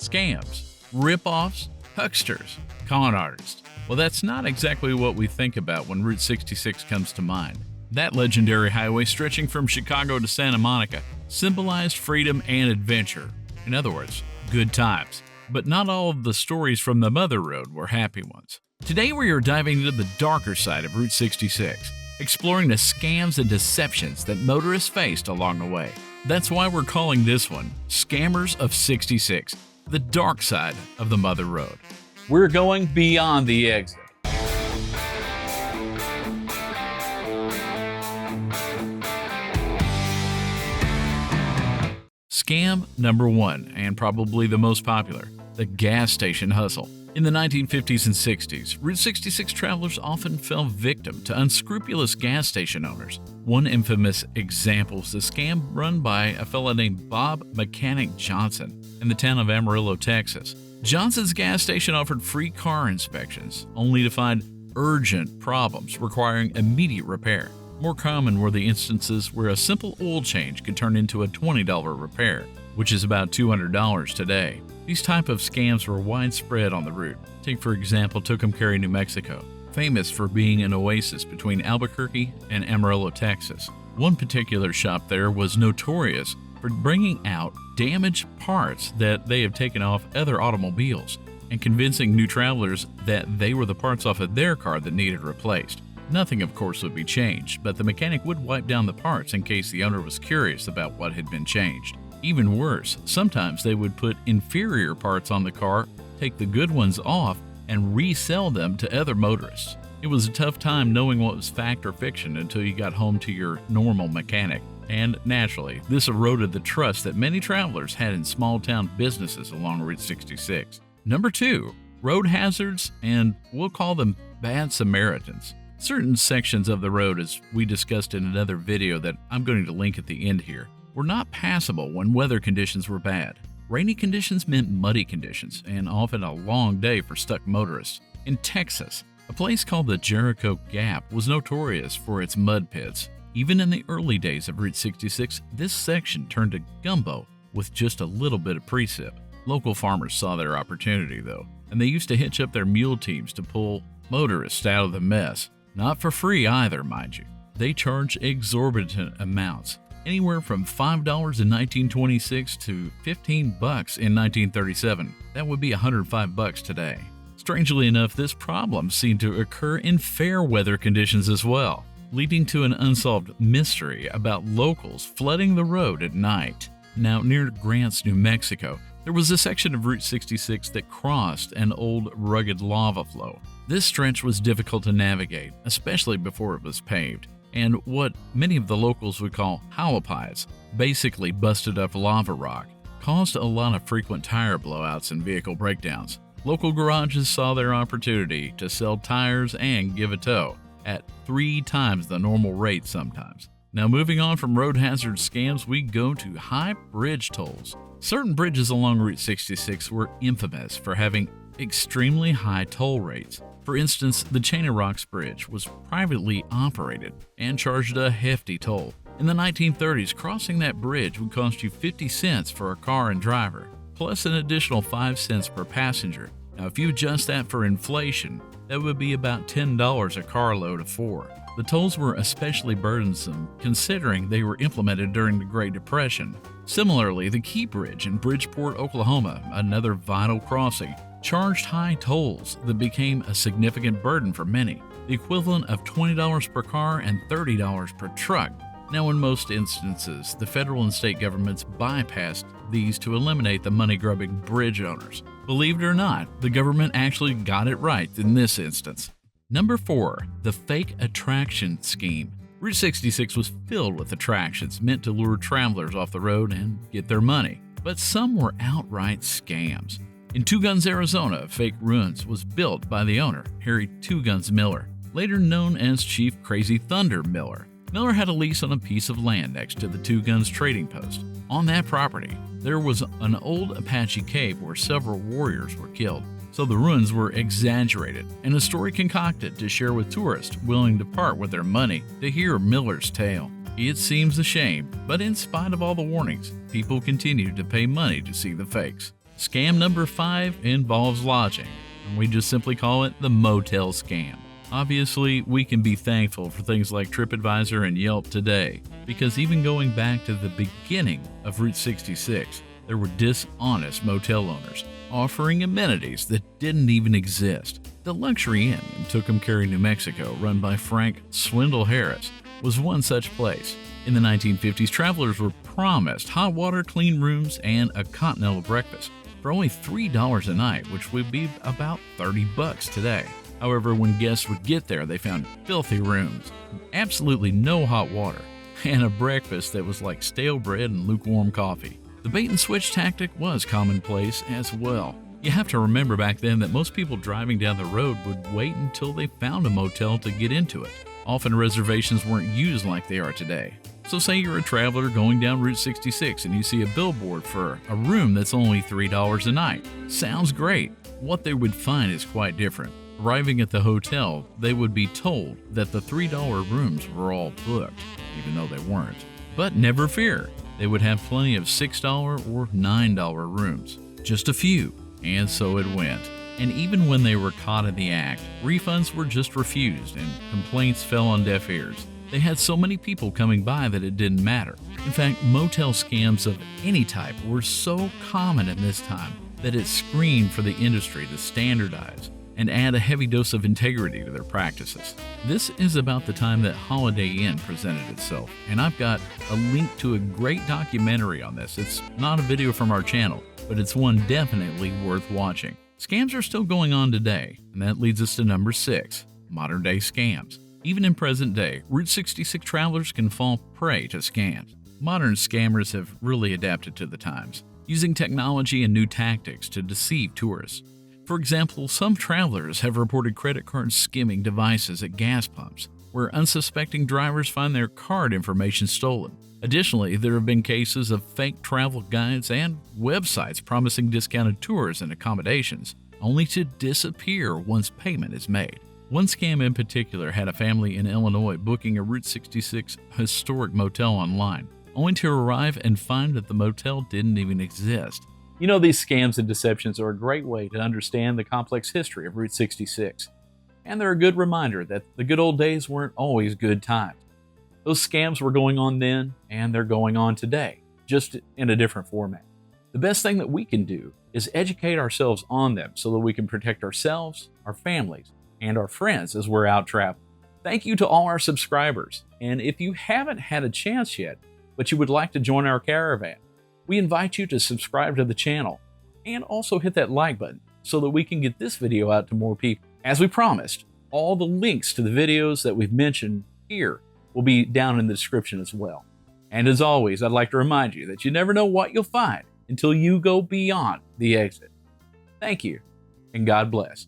scams, rip-offs, hucksters, con artists. Well, that's not exactly what we think about when Route 66 comes to mind. That legendary highway stretching from Chicago to Santa Monica symbolized freedom and adventure. In other words, good times. But not all of the stories from the Mother Road were happy ones. Today we are diving into the darker side of Route 66, exploring the scams and deceptions that motorists faced along the way. That's why we're calling this one Scammers of 66, the dark side of the Mother Road. We're going beyond the exit. Scam number one, and probably the most popular, the gas station hustle. In the 1950s and 60s, Route 66 travelers often fell victim to unscrupulous gas station owners. One infamous example is the scam run by a fellow named Bob Mechanic Johnson in the town of Amarillo, Texas. Johnson's gas station offered free car inspections, only to find urgent problems requiring immediate repair. More common were the instances where a simple oil change could turn into a $20 repair, which is about $200 today. These type of scams were widespread on the route. Take, for example, Tucumcari, New Mexico, famous for being an oasis between Albuquerque and Amarillo, Texas. One particular shop there was notorious for bringing out damaged parts that they have taken off other automobiles and convincing new travelers that they were the parts off of their car that needed replaced. Nothing, of course, would be changed, but the mechanic would wipe down the parts in case the owner was curious about what had been changed. Even worse, sometimes they would put inferior parts on the car, take the good ones off, and resell them to other motorists. It was a tough time knowing what was fact or fiction until you got home to your normal mechanic. And naturally, this eroded the trust that many travelers had in small-town businesses along Route 66. Number 2, road hazards, and we'll call them bad Samaritans. Certain sections of the road, as we discussed in another video that I'm going to link at the end here, were not passable when weather conditions were bad. Rainy conditions meant muddy conditions and often a long day for stuck motorists. In Texas, a place called the Jericho Gap was notorious for its mud pits. Even in the early days of Route 66, this section turned to gumbo with just a little bit of precip. Local farmers saw their opportunity, though, and they used to hitch up their mule teams to pull motorists out of the mess. Not for free either, mind you. They charge exorbitant amounts, anywhere from $5 in 1926 to $15 in 1937. That would be $105 today. Strangely enough, this problem seemed to occur in fair weather conditions as well, leading to an unsolved mystery about locals flooding the road at night. Now, near Grants, New Mexico, there was a section of Route 66 that crossed an old rugged lava flow. This stretch was difficult to navigate, especially before it was paved, and what many of the locals would call howapais, basically busted up lava rock, caused a lot of frequent tire blowouts and vehicle breakdowns. Local garages saw their opportunity to sell tires and give a tow at 3 times the normal rate sometimes. Now, moving on from road hazard scams, we go to high bridge tolls. Certain bridges along Route 66 were infamous for having extremely high toll rates. For instance, the Chain of Rocks Bridge was privately operated and charged a hefty toll. In the 1930s, crossing that bridge would cost you 50 cents for a car and driver, plus an additional 5 cents per passenger. Now, if you adjust that for inflation, that would be about $10 a carload of 4. The tolls were especially burdensome considering they were implemented during the Great Depression. Similarly, the Key Bridge in Bridgeport, Oklahoma, another vital crossing, charged high tolls that became a significant burden for many, the equivalent of $20 per car and $30 per truck. Now, in most instances, the federal and state governments bypassed these to eliminate the money-grubbing bridge owners. Believe it or not, the government actually got it right in this instance. Number 4, the fake attraction scheme. Route 66 was filled with attractions meant to lure travelers off the road and get their money, but some were outright scams. In Two Guns, Arizona, Fake Ruins was built by the owner, Harry Two Guns Miller, later known as Chief Crazy Thunder Miller. Miller had a lease on a piece of land next to the Two Guns trading post. On that property, there was an old Apache cave where several warriors were killed, so the ruins were exaggerated and a story concocted to share with tourists willing to part with their money to hear Miller's tale. It seems a shame, but in spite of all the warnings, people continued to pay money to see the fakes. Scam number 5 involves lodging, and we just simply call it the motel scam. Obviously, we can be thankful for things like TripAdvisor and Yelp today, because even going back to the beginning of Route 66, there were dishonest motel owners offering amenities that didn't even exist. The Luxury Inn in Tucumcari, New Mexico, run by Frank Swindle Harris, was one such place. In the 1950s, travelers were promised hot water, clean rooms, and a continental breakfast for only $3 a night, which would be about $30 today. However, when guests would get there, they found filthy rooms, absolutely no hot water, and a breakfast that was like stale bread and lukewarm coffee. The bait and switch tactic was commonplace as well. You have to remember back then that most people driving down the road would wait until they found a motel to get into it. Often reservations weren't used like they are today. So say you're a traveler going down Route 66 and you see a billboard for a room that's only $3 a night. Sounds great. What they would find is quite different. Arriving at the hotel, they would be told that the $3 rooms were all booked, even though they weren't. But never fear, they would have plenty of $6 or $9 rooms. Just a few. And so it went. And even when they were caught in the act, refunds were just refused and complaints fell on deaf ears. They had so many people coming by that it didn't matter. In fact, motel scams of any type were so common in this time that it screamed for the industry to standardize and add a heavy dose of integrity to their practices. This is about the time that Holiday Inn presented itself, and I've got a link to a great documentary on this. It's not a video from our channel, but it's one definitely worth watching. Scams are still going on today, and that leads us to number 6, modern day scams. Even in present day, Route 66 travelers can fall prey to scams. Modern scammers have really adapted to the times, using technology and new tactics to deceive tourists. For example, some travelers have reported credit card skimming devices at gas pumps, where unsuspecting drivers find their card information stolen. Additionally, there have been cases of fake travel guides and websites promising discounted tours and accommodations, only to disappear once payment is made. One scam in particular had a family in Illinois booking a Route 66 historic motel online, only to arrive and find that the motel didn't even exist. You know, these scams and deceptions are a great way to understand the complex history of Route 66. And they're a good reminder that the good old days weren't always good times. Those scams were going on then, and they're going on today, just in a different format. The best thing that we can do is educate ourselves on them so that we can protect ourselves, our families, and our friends as we're out traveling. Thank you to all our subscribers. And if you haven't had a chance yet, but you would like to join our caravan, we invite you to subscribe to the channel and also hit that like button so that we can get this video out to more people. As we promised, all the links to the videos that we've mentioned here will be down in the description as well. And as always, I'd like to remind you that you never know what you'll find until you go beyond the exit. Thank you, and God bless.